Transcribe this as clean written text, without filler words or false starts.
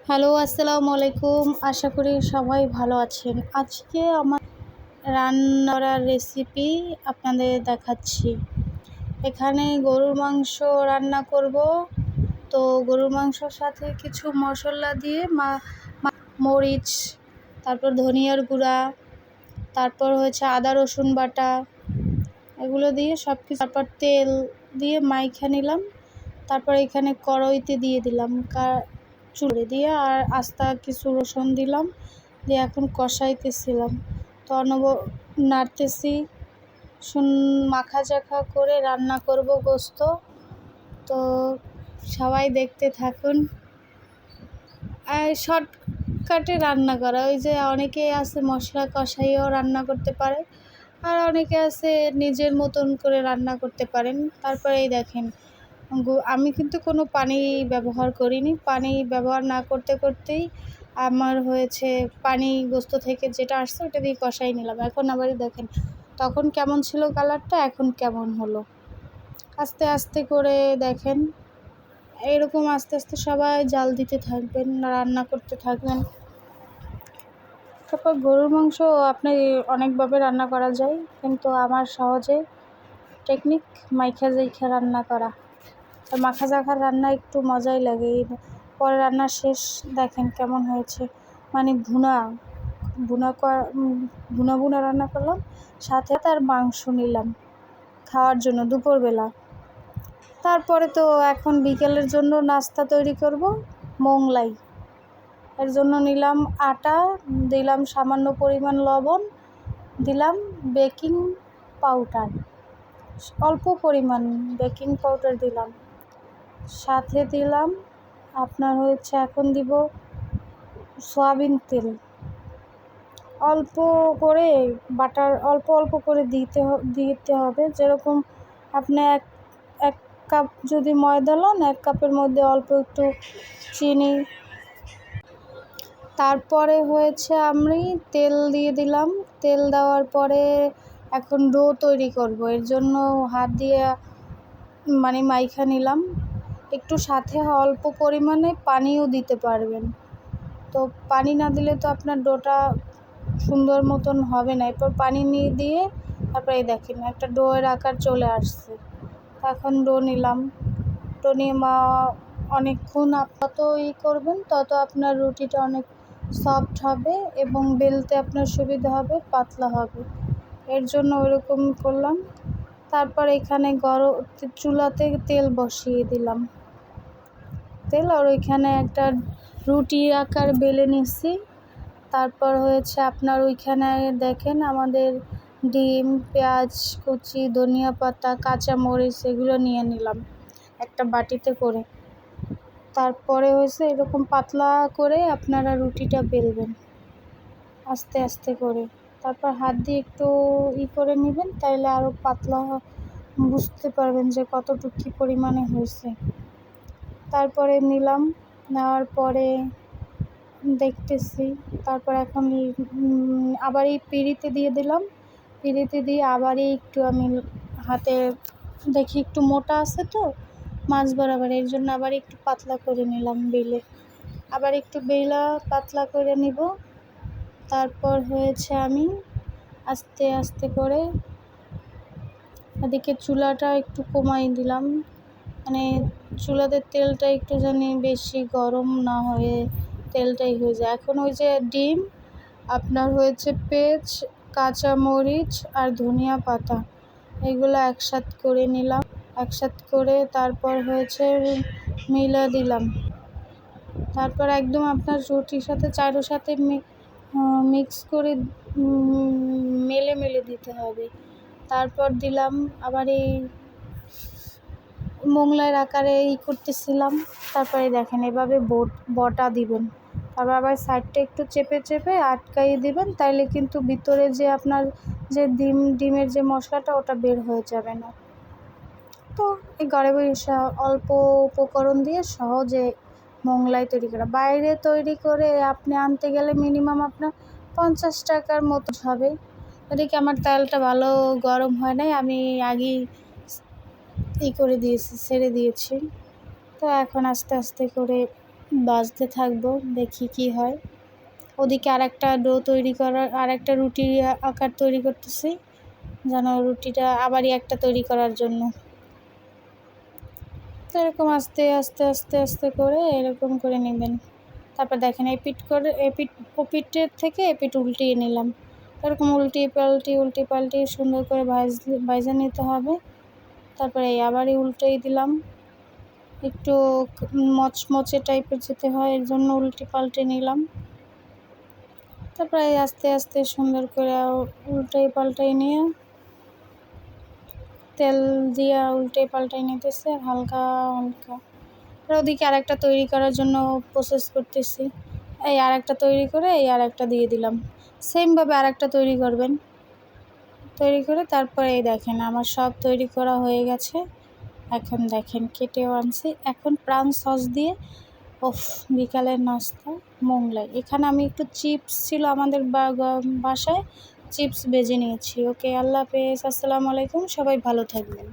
Hello, আসসালামু আলাইকুম। আশা করি সবাই ভালো আছেন। আজকে আমার রান্নার রেসিপি আপনাদের দেখাচ্ছি। এখানে গরুর মাংস রান্না করব। তো গরুর মাংসর সাথে কিছু মশলা দিয়ে মরিচ, তারপর ধনিয়ার গুঁড়া, তারপর হচ্ছে আদা রসুন বাটা, এগুলো দিয়ে সব কিছু, তারপর তেল দিয়ে মাইখা নিলাম। তারপর এখানে কড়াইতে দিয়ে দিলাম, চুলে দিয়ে আর আস্তা কিছু রসুন দিলাম, দিয়ে এখন কষাইতেছিলাম। তো নাড়তেছি, মাখা চাখা করে রান্না করব গোস্ত। তো সবাই দেখতে থাকুন। আর শর্টকাটে রান্না করা, ওই যে অনেকেই আছে মশলা কষাইও রান্না করতে পারে, আর অনেকে আছে নিজের মতন করে রান্না করতে পারেন। তারপরে এই দেখেন, আমি কিন্তু কোনো পানি ব্যবহার করিনি। পানি ব্যবহার না করতে করতেই আমার হয়েছে পানি গোস্ত থেকে যেটা আসছে ওটা দিয়ে কষাই নিলাম। এখন আবারই দেখেন তখন কেমন ছিল কালারটা, এখন কেমন হলো। আস্তে আস্তে করে দেখেন, এরকম আস্তে আস্তে সবাই জাল দিতে থাকবেন, রান্না করতে থাকবেন। তারপর গরুর মাংস আপনি অনেকভাবে রান্না করা যায়, কিন্তু আমার সহজে টেকনিক মাইখা জাইখা রান্না করা। আর মাখা জাখার রান্না একটু মজাই লাগে। পরে রান্না শেষ দেখেন কেমন হয়েছে, মানে ভুনা ভুনা ভুনা ভুনা রান্না করলাম, সাথে তার মাংস নিলাম খাওয়ার জন্য দুপুরবেলা। তারপরে তো এখন বিকেলের জন্য নাস্তা তৈরি করব, মোংলাই। এর জন্য নিলাম আটা, দিলাম সামান্য পরিমাণ লবণ, দিলাম বেকিং পাউডার, অল্প পরিমাণ বেকিং পাউডার দিলাম, সাথে দিলাম আপনার হচ্ছে এখন দিব সয়াবিন তেল। অল্প করে বাটার অল্প অল্প করে দিতে হবে। যেরকম আপনি এক কাপ যদি ময়দা লন, 1 কাপের মধ্যে অল্প একটু চিনি। তারপরে হয়েছে আমি তেল দিয়ে দিলাম। তেল দেওয়ার পরে এখন ডো তৈরি করব। এর জন্য হাত দিয়ে মানে মাইখা নিলাম। একটু সাথে অল্প পরিমাণে পানিও দিতে পারবেন। তো পানি না দিলে তো আপনার ডোটা সুন্দর মতন হবে না। এরপর পানি দিয়ে তারপরে এই দেখেন একটা ডোয়ের আকার চলে আসছে। এখন ডো নিলাম। ডো নিয়ে অনেকক্ষণ যত করবেন তত আপনার রুটিটা অনেক সফট হবে এবং বেলতে আপনার সুবিধা হবে, পাতলা হবে। এর জন্য ওইরকম করলাম। তারপর এখানে চুলাতে তেল বসিয়ে দিলাম, তেল, আর ওইখানে একটা রুটি আকার বেলে নিচ্ছি। তারপর হয়েছে আপনার ওইখানে দেখেন আমাদের ডিম, পেঁয়াজ কুচি, ধনিয়া পাতা, কাঁচামরিচ এগুলো নিয়ে নিলাম একটা বাটিতে করে। তারপরে হয়েছে এরকম পাতলা করে আপনারা রুটিটা বেলবেন আস্তে আস্তে করে। তারপর হাত দিয়ে একটু করে নেবেন, তাইলে আরও পাতলা বুঝতে পারবেন যে কতটুকু কী পরিমাণে হয়েছে। তারপরে নিলাম, নেওয়ার পরে দেখতেছি। তারপর এখন আবার এই পিঁড়িতে দিয়ে দিলাম। পিঁড়িতে দিয়ে আবারই একটু আমি হাতে দেখি একটু মোটা আছে তো মাছ বরাবর, এর জন্য আবার একটু পাতলা করে নিলাম বেলে। আবার একটু বেলা পাতলা করে নিব। তারপর হয়েছে আমি আস্তে আস্তে করে এদিকে চুলাটা একটু কমাই দিলাম, মানে চুলাতে তেলটা একটু জানি বেশি গরম না হয়ে তেলটাই হয়ে যায়। এখন ওই যে ডিম, আপনার হয়েছে পেঁয়াজ, কাঁচামরিচ আর ধনিয়া পাতা, এগুলো একসাথে করে নিলাম। একসাথে করে তারপর হয়েছে মিলা দিলাম। তারপর একদম আপনার রুটির সাথে চারোর সাথে মিক্স করে মেলে মেলে দিতে হবে। তারপর দিলাম আবার এই মোংলার আকারে করতেছিলাম। তারপরে দেখেন এভাবে বটা দিবেন। তারপর আবার সাইডটা একটু চেপে চেপে আটকাইয়ে দিবেন, তাইলে কিন্তু ভিতরে যে আপনার যে ডিমের যে মশলাটা ওটা বের হয়ে যাবে না। তো এই ঘরে বসে অল্প উপকরণ দিয়ে সহজে মোংলাই তৈরি করা। বাইরে তৈরি করে আপনি আনতে গেলে মিনিমাম আপনার 50 টাকার মতো হবে। এদিকে আমার তেলটা ভালো গরম হয় নাই, আমি আগেই করে দিয়েছি, ছেড়ে দিয়েছি। তো এখন আস্তে আস্তে করে ভাজতে থাকবো, দেখি কি হয়। ওদিকে আরেকটা ডো তৈরি করার, আরেকটা রুটির আকার তৈরি করতেছি, যেন রুটিটা আবারই একটা তৈরি করার জন্য। তো এরকম আস্তে আস্তে আস্তে আস্তে করে এরকম করে নেবেন। তারপর দেখেন ওপিটের থেকে এপিট উল্টিয়ে নিলাম। এরকম উল্টিয়ে পাল্টিয়ে সুন্দর করে ভাজে নিতে হবে। তারপরে আবারই উল্টেই দিলাম, একটু মচমচে টাইপের যেতে হয়, এর জন্য উল্টে পাল্টে নিলাম। তারপরে আস্তে আস্তে সুন্দর করে পাল্টাই নিয়ে তেল দিয়ে পাল্টাই নিতেছে হালকা হালকা। ওদিকে আরেকটা তৈরি করার জন্য প্রসেস করতেছি। এই আরেকটা তৈরি করে আরেকটা দিয়ে দিলাম। সেমভাবে আরেকটা তৈরি করবেন। তৈরি করে তারপরে দেখেন আমার সব তৈরি করা হয়ে গেছে। এখন দেখেন কেটেও আনছি। এখন প্রাণ সস দিয়ে বিকালের নাস্তা মোংলাই। এখানে আমি একটু চিপস ছিল আমাদের বাসায়, চিপস ভেজে নিয়েছি। ওকে, আল্লাহ হাফেজ, আসসালামু আলাইকুম, সবাই ভালো থাকবেন।